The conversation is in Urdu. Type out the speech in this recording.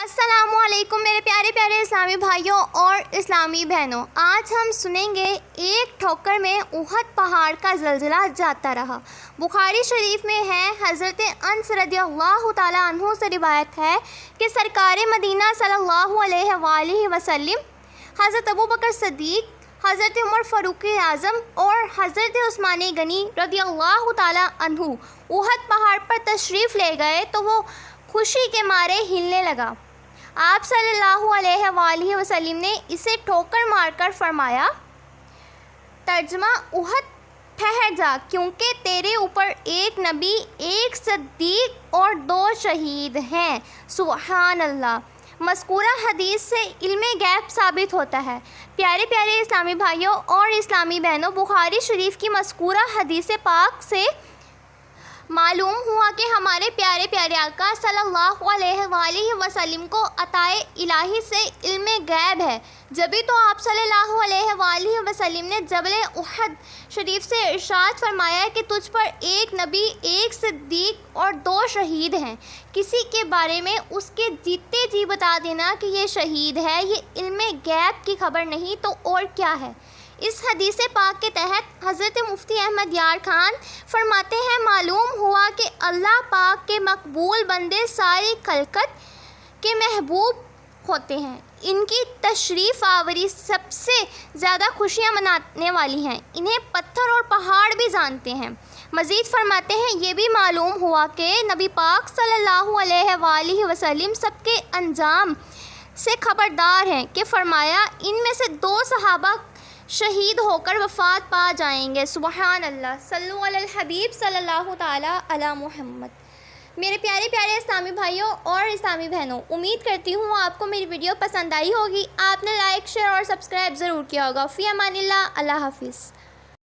السلام علیکم میرے پیارے پیارے اسلامی بھائیوں اور اسلامی بہنوں، آج ہم سنیں گے ایک ٹھوکر میں احد پہاڑ کا زلزلہ جاتا رہا۔ بخاری شریف میں ہے، حضرت انس رضی اللہ تعالیٰ عنہ سے روایت ہے کہ سرکار مدینہ صلی اللہ علیہ وآلہ وسلم، حضرت ابوبکر صدیق، حضرت عمر فاروق اعظم اور حضرت عثمان غنی رضی اللہ تعالیٰ عنہ احد پہاڑ پر تشریف لے گئے تو وہ خوشی کے مارے ہلنے لگا۔ آپ صلی اللہ علیہ وآلہ وسلم نے اسے ٹھوکر مار کر فرمایا، ترجمہ: احد ٹھہر جا، کیونکہ تیرے اوپر ایک نبی، ایک صدیق اور 2 شہید ہیں۔ سبحان اللہ۔ مذکورہ حدیث سے علم غیب ثابت ہوتا ہے۔ پیارے پیارے اسلامی بھائیوں اور اسلامی بہنوں، بخاری شریف کی مذکورہ حدیث پاک سے معلوم ہوا کہ ہمارے پیارے پیارے آقا صلی اللہ علیہ وآلہ وسلم کو عطائے الہی سے علم غیب ہے، جبھی تو آپ صلی اللہ علیہ وآلہ وسلم نے جبل احد شریف سے ارشاد فرمایا کہ تجھ پر ایک نبی، ایک صدیق اور 2 شہید ہیں۔ کسی کے بارے میں اس کے جیتے جی بتا دینا کہ یہ شہید ہے، یہ علم غیب کی خبر نہیں تو اور کیا ہے۔ اس حدیث پاک کے تحت حضرت مفتی احمد یار خان فرماتے ہیں، معلوم ہوا کہ اللہ پاک کے مقبول بندے ساری خلقت کے محبوب ہوتے ہیں، ان کی تشریف آوری سب سے زیادہ خوشیاں منانے والی ہیں، انہیں پتھر اور پہاڑ بھی جانتے ہیں۔ مزید فرماتے ہیں، یہ بھی معلوم ہوا کہ نبی پاک صلی اللہ علیہ وآلہ وسلم سب کے انجام سے خبردار ہیں کہ فرمایا، ان میں سے 2 صحابہ شہید ہو کر وفات پا جائیں گے۔ سبحان اللہ۔ صلو علی الحبیب صلی اللہ تعالیٰ علی محمد۔ میرے پیارے پیارے اسلامی بھائیوں اور اسلامی بہنوں، امید کرتی ہوں آپ کو میری ویڈیو پسند آئی ہوگی۔ آپ نے لائک، شیئر اور سبسکرائب ضرور کیا ہوگا۔ فی امان اللہ۔ اللہ حافظ۔